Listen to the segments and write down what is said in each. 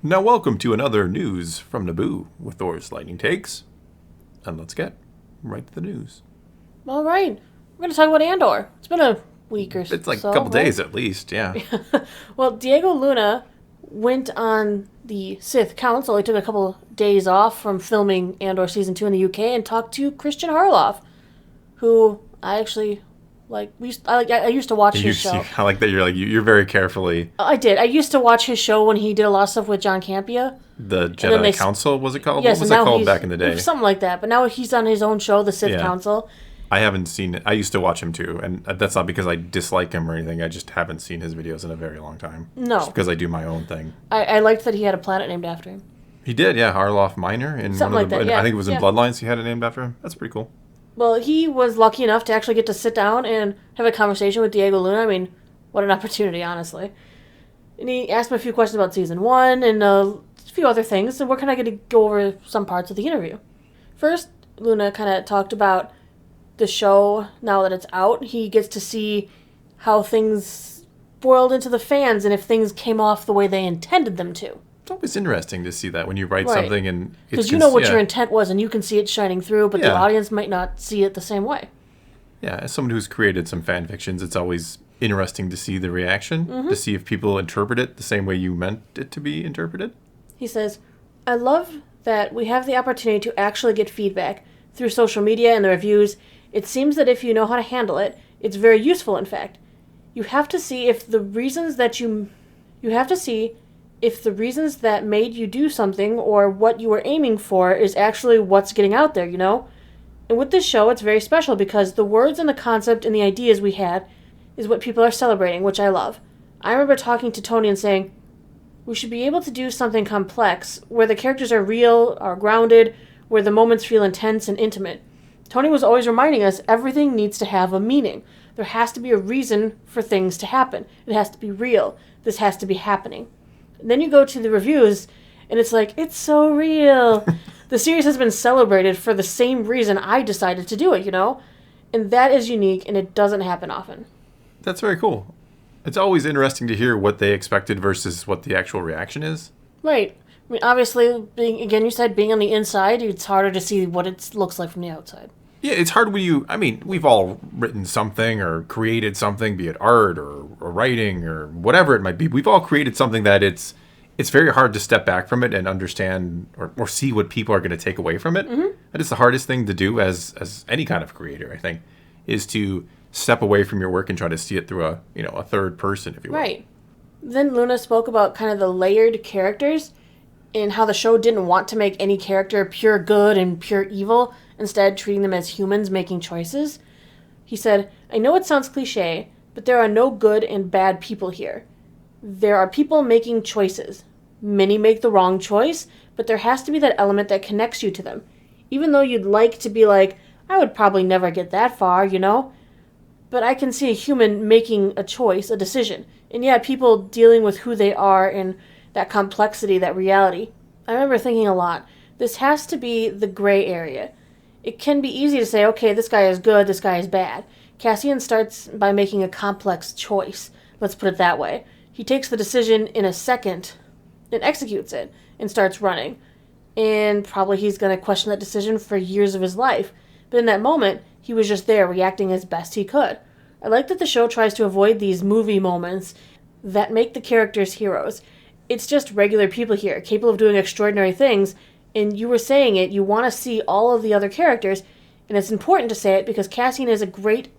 Now welcome to another News from Naboo with Thor's Lightning Takes. And let's get right to the news. All right. We're going to talk about Andor. It's been a week or so. It's like a couple days at least, yeah. Well, Diego Luna went on the Sith Council. He took a couple days off from filming Andor Season 2 in the UK and talked to Christian Harloff, who I actually like. I used to watch his show. I like that you're very carefully... I did. I used to watch his show when he did a lot of stuff with John Campea. The Jedi Council, was it called? Yes, what was it called back in the day? Something like that. But now he's on his own show, the Sith Council. I haven't seen it. I used to watch him too, and that's not because I dislike him or anything. I just haven't seen his videos in a very long time. No. Just because I do my own thing. I liked that he had a planet named after him. He did, yeah. Harloff Minor. In Something like that, yeah. I think it was in Bloodlines he had it named after him. That's pretty cool. Well, he was lucky enough to actually get to sit down and have a conversation with Diego Luna. I mean, what an opportunity, honestly. And he asked him a few questions about Season 1 and a few other things, and we're kind of going to go over some parts of the interview. First, Luna kind of talked about the show now that it's out. He gets to see how things boiled into the fans and if things came off the way they intended them to. It's always interesting to see that when you write something and... Because you know what your intent was and you can see it shining through, but the audience might not see it the same way. Yeah, as someone who's created some fan fictions, it's always interesting to see the reaction, to see if people interpret it the same way you meant it to be interpreted. He says, I love that we have the opportunity to actually get feedback through social media and the reviews. It seems that if you know how to handle it, it's very useful, in fact. You have to see if the reasons that made you do something or what you were aiming for is actually what's getting out there, you know? And with this show, it's very special because the words and the concept and the ideas we had is what people are celebrating, which I love. I remember talking to Tony and saying, we should be able to do something complex, where the characters are real, are grounded, where the moments feel intense and intimate. Tony was always reminding us everything needs to have a meaning. There has to be a reason for things to happen. It has to be real. This has to be happening. And then you go to the reviews, and it's like, it's so real. The series has been celebrated for the same reason I decided to do it, you know? And that is unique, and it doesn't happen often. That's very cool. It's always interesting to hear what they expected versus what the actual reaction is. Right. I mean, obviously, you said being on the inside, it's harder to see what it looks like from the outside. Yeah, it's hard when we've all written something or created something, be it art or writing or whatever it might be. We've all created something that it's very hard to step back from it and understand or see what people are going to take away from it. Mm-hmm. That is the hardest thing to do as any kind of creator, I think, is to step away from your work and try to see it through a third person, if you will. Right. Then Luna spoke about kind of the layered characters and how the show didn't want to make any character pure good and pure evil, instead treating them as humans making choices. He said, I know it sounds cliche, but there are no good and bad people here. There are people making choices. Many make the wrong choice, but there has to be that element that connects you to them. Even though you'd like to be like, I would probably never get that far, you know? But I can see a human making a choice, a decision. And yeah, people dealing with who they are and that complexity, that reality. I remember thinking a lot, this has to be the gray area. It can be easy to say, okay, this guy is good, this guy is bad. Cassian starts by making a complex choice. Let's put it that way. He takes the decision in a second and executes it and starts running. And probably he's going to question that decision for years of his life. But in that moment, he was just there reacting as best he could. I like that the show tries to avoid these movie moments that make the characters heroes. It's just regular people here, capable of doing extraordinary things, and you were saying it, you want to see all of the other characters, and it's important to say it because Cassian is a great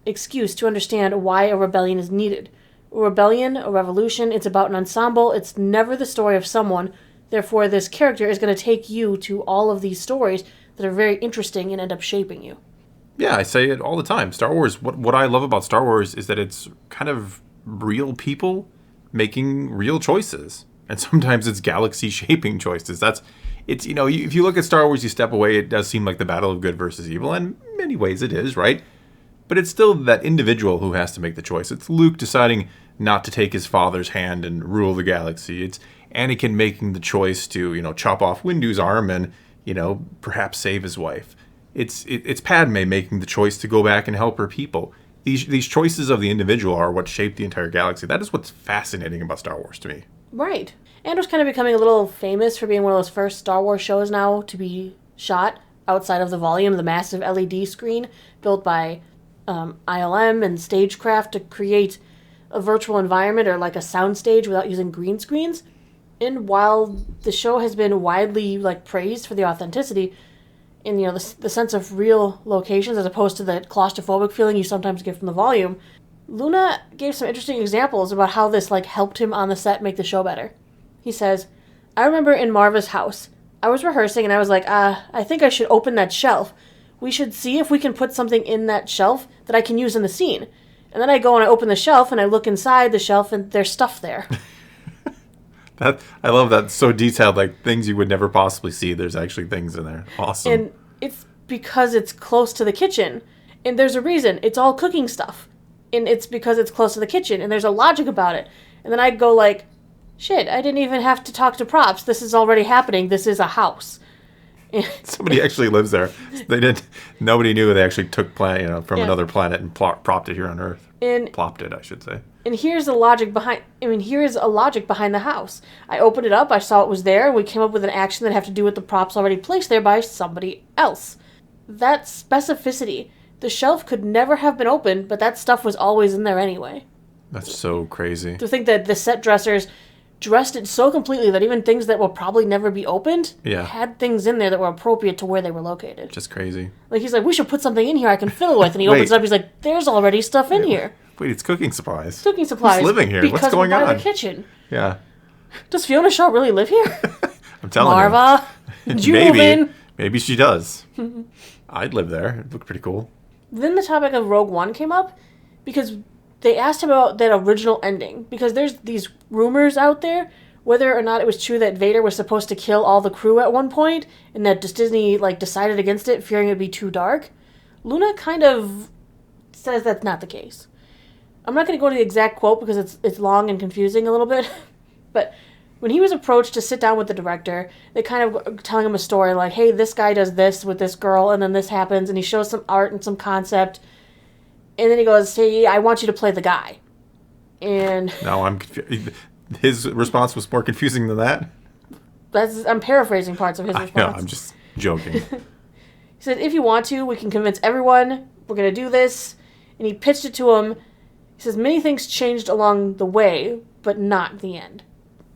excuse to understand why a rebellion is needed. A rebellion, a revolution, it's about an ensemble, it's never the story of someone, therefore this character is going to take you to all of these stories that are very interesting and end up shaping you. Yeah, I say it all the time. Star Wars, what I love about Star Wars is that it's kind of real people making real choices. And sometimes it's galaxy-shaping choices. If you look at Star Wars, you step away, it does seem like the battle of good versus evil. And in many ways it is, right? But it's still that individual who has to make the choice. It's Luke deciding not to take his father's hand and rule the galaxy. It's Anakin making the choice to, chop off Windu's arm and, perhaps save his wife. It's Padme making the choice to go back and help her people. These choices of the individual are what shape the entire galaxy. That is what's fascinating about Star Wars to me. Right. Andor's kind of becoming a little famous for being one of those first Star Wars shows now to be shot outside of the volume, the massive LED screen built by ILM and Stagecraft to create a virtual environment or like a soundstage without using green screens. And while the show has been widely praised for the authenticity and the sense of real locations as opposed to the claustrophobic feeling you sometimes get from the volume, Luna gave some interesting examples about how this helped him on the set make the show better. He says, "I remember in Marva's house, I was rehearsing and I was like, I think I should open that shelf. We should see if we can put something in that shelf that I can use in the scene. And then I go and I open the shelf and I look inside the shelf and there's stuff there." I love that. So detailed, things you would never possibly see. There's actually things in there. Awesome. And it's because it's close to the kitchen. And there's a reason. It's all cooking stuff. And it's because it's close to the kitchen. And there's a logic about it. And then I'd go shit, I didn't even have to talk to props. This is already happening. This is a house. Somebody actually lives there. Nobody knew they actually took from another planet and propped it here on Earth. Plopped it, I should say. And here's the logic behind. Here's a logic behind the house. I opened it up. I saw it was there. And we came up with an action that had to do with the props already placed there by somebody else. That specificity. The shelf could never have been opened, but that stuff was always in there anyway. That's so crazy. To think that the set dressers dressed it so completely that even things that will probably never be opened had things in there that were appropriate to where they were located. Just crazy. He's like, we should put something in here I can fiddle with. And he opens it up. He's like, there's already stuff in here. Wait, it's cooking supplies. Cooking supplies. Who's living here? What's going on? Because we're by the kitchen. Yeah. Does Fiona Shaw really live here? I'm telling Marva, you. did you move in? Maybe she does. I'd live there. It looked pretty cool. Then the topic of Rogue One came up because they asked him about that original ending. Because there's these rumors out there whether or not it was true that Vader was supposed to kill all the crew at one point and that just Disney decided against it, fearing it would be too dark. Luna kind of says that's not the case. I'm not going to go to the exact quote because it's long and confusing a little bit, but when he was approached to sit down with the director, they kind of telling him a story hey, this guy does this with this girl, and then this happens, and he shows some art and some concept, and then he goes, "Hey, I want you to play the guy." And now I'm confused. His response was more confusing than that? I'm paraphrasing parts of his response. No, I'm just joking. He said, "If you want to, we can convince everyone we're going to do this." And he pitched it to him. He says, "Many things changed along the way, but not the end."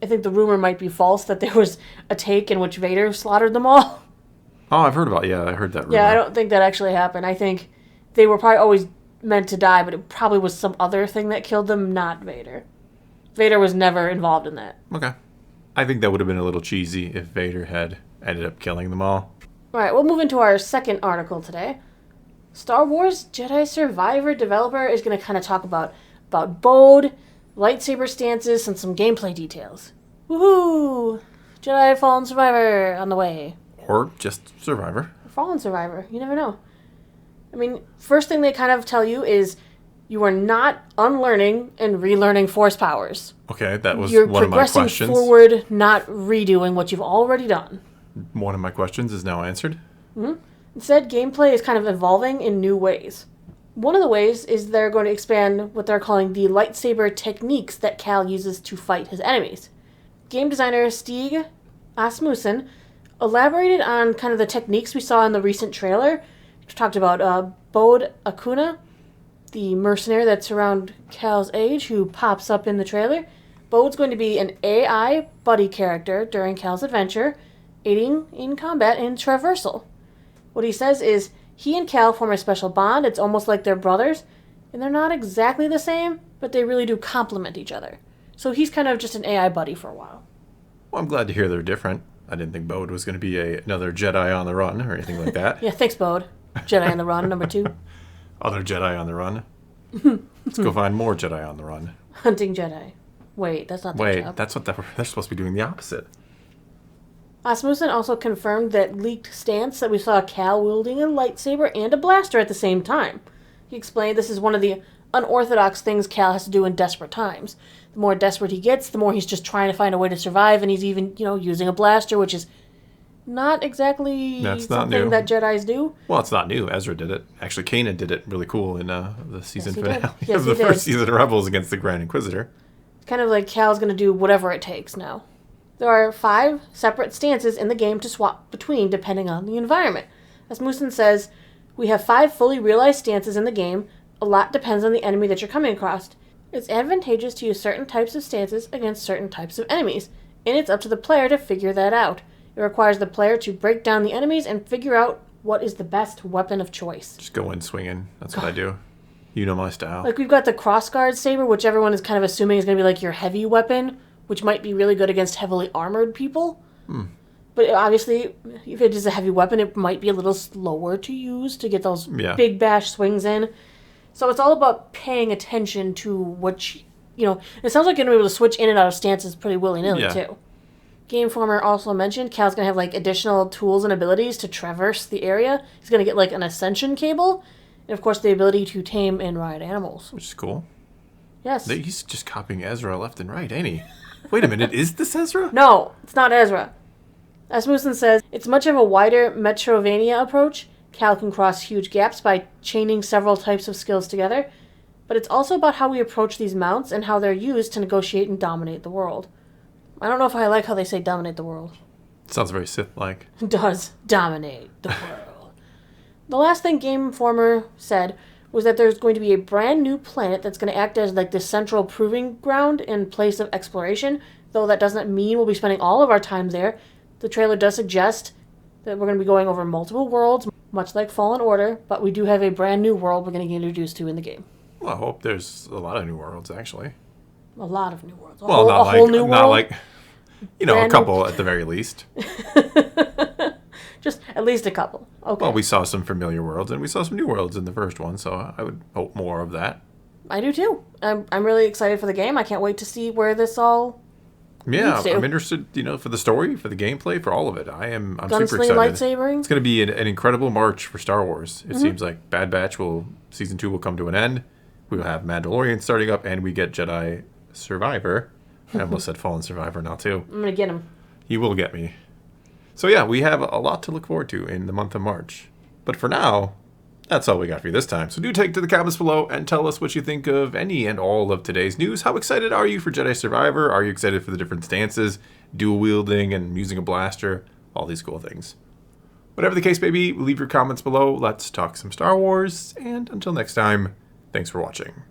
I think the rumor might be false that there was a take in which Vader slaughtered them all. Oh, I heard that rumor. Yeah, I don't think that actually happened. I think they were probably always meant to die, but it probably was some other thing that killed them, not Vader. Vader was never involved in that. Okay. I think that would have been a little cheesy if Vader had ended up killing them all. All right, we'll move into our second article today. Star Wars Jedi Survivor developer is going to kind of talk about Bode, lightsaber stances, and some gameplay details. Woohoo! Jedi Fallen Survivor on the way. Or just Survivor. Fallen Survivor. You never know. First thing they kind of tell you is you are not unlearning and relearning Force powers. Okay, that was You're one of my questions. You're progressing forward, not redoing what you've already done. One of my questions is now answered. Mm-hmm. Instead, gameplay is kind of evolving in new ways. One of the ways is they're going to expand what they're calling the lightsaber techniques that Cal uses to fight his enemies. Game designer Stig Asmussen elaborated on kind of the techniques we saw in the recent trailer. We talked about Bode Akuna, the mercenary that's around Cal's age who pops up in the trailer. Bode's going to be an AI buddy character during Cal's adventure, aiding in combat and traversal. What he says is, he and Cal form a special bond. It's almost like they're brothers, and they're not exactly the same, but they really do complement each other. So he's kind of just an AI buddy for a while. Well, I'm glad to hear they're different. I didn't think Bode was going to be another Jedi on the run or anything like that. Yeah, thanks, Bode. Jedi on the run, number 2. Other Jedi on the run. Let's go find more Jedi on the run. Hunting Jedi. Wait, that's not their job. That's what they're supposed to be doing the opposite. Asmussen also confirmed that leaked stance that we saw Cal wielding a lightsaber and a blaster at the same time. He explained this is one of the unorthodox things Cal has to do in desperate times. The more desperate he gets, the more he's just trying to find a way to survive, and he's even, using a blaster, which is not exactly something that Jedis do. Well, it's not new. Ezra did it. Actually, Kanan did it really cool in the season finale of the first season of Rebels against the Grand Inquisitor. Kind of like Cal's going to do whatever it takes now. There are 5 separate stances in the game to swap between depending on the environment. Asmussen says, we have 5 fully realized stances in the game. A lot depends on the enemy that you're coming across. It's advantageous to use certain types of stances against certain types of enemies, and it's up to the player to figure that out. It requires the player to break down the enemies and figure out what is the best weapon of choice. Just go in swinging. That's what I do. You know my style. Like, we've got the crossguard saber, which everyone is kind of assuming is going to be like your heavy weapon, which might be really good against heavily armored people. But obviously, if it is a heavy weapon, it might be a little slower to use to get those big bash swings in. So it's all about paying attention to what it sounds like you're going to be able to switch in and out of stances pretty willy-nilly, too. Game Informer also mentioned Cal's going to have, like, additional tools and abilities to traverse the area. He's going to get, like, an ascension cable, and, of course, the ability to tame and ride animals. Which is cool. Yes. He's just copying Ezra left and right, ain't he? Wait a minute, is this Ezra? No, it's not Ezra. Asmussen says, it's much of a wider Metrovania approach. Cal can cross huge gaps by chaining several types of skills together, but it's also about how we approach these mounts and how they're used to negotiate and dominate the world. I don't know if I like how they say dominate the world. Sounds very Sith-like. It does dominate the world. The last thing Game Informer said was that there's going to be a brand new planet that's going to act as like the central proving ground and place of exploration, though that doesn't mean we'll be spending all of our time there. The trailer does suggest that we're going to be going over multiple worlds, much like Fallen Order, but we do have a brand new world we're going to get introduced to in the game. Well, I hope there's a lot of new worlds, actually. A lot of new worlds. Not like, Brand a couple at the very least. Just at least a couple. Okay. Well, we saw some familiar worlds, and we saw some new worlds in the first one, so I would hope more of that. I do, too. I'm really excited for the game. I can't wait to see where this all leads to. I'm interested, for the story, for the gameplay, for all of it. I'm super excited. Lightsabering. It's going to be an incredible march for Star Wars. It seems like Bad Batch Season 2 will come to an end. We will have Mandalorian starting up, and we get Jedi Survivor. I almost said Fallen Survivor now, too. I'm going to get him. You will get me. So, yeah, we have a lot to look forward to in the month of March. But for now, that's all we got for you this time. So do take to the comments below and tell us what you think of any and all of today's news. How excited are you for Jedi Survivor? Are you excited for the different stances, dual wielding and using a blaster? All these cool things. Whatever the case may be, leave your comments below. Let's talk some Star Wars. And until next time, thanks for watching.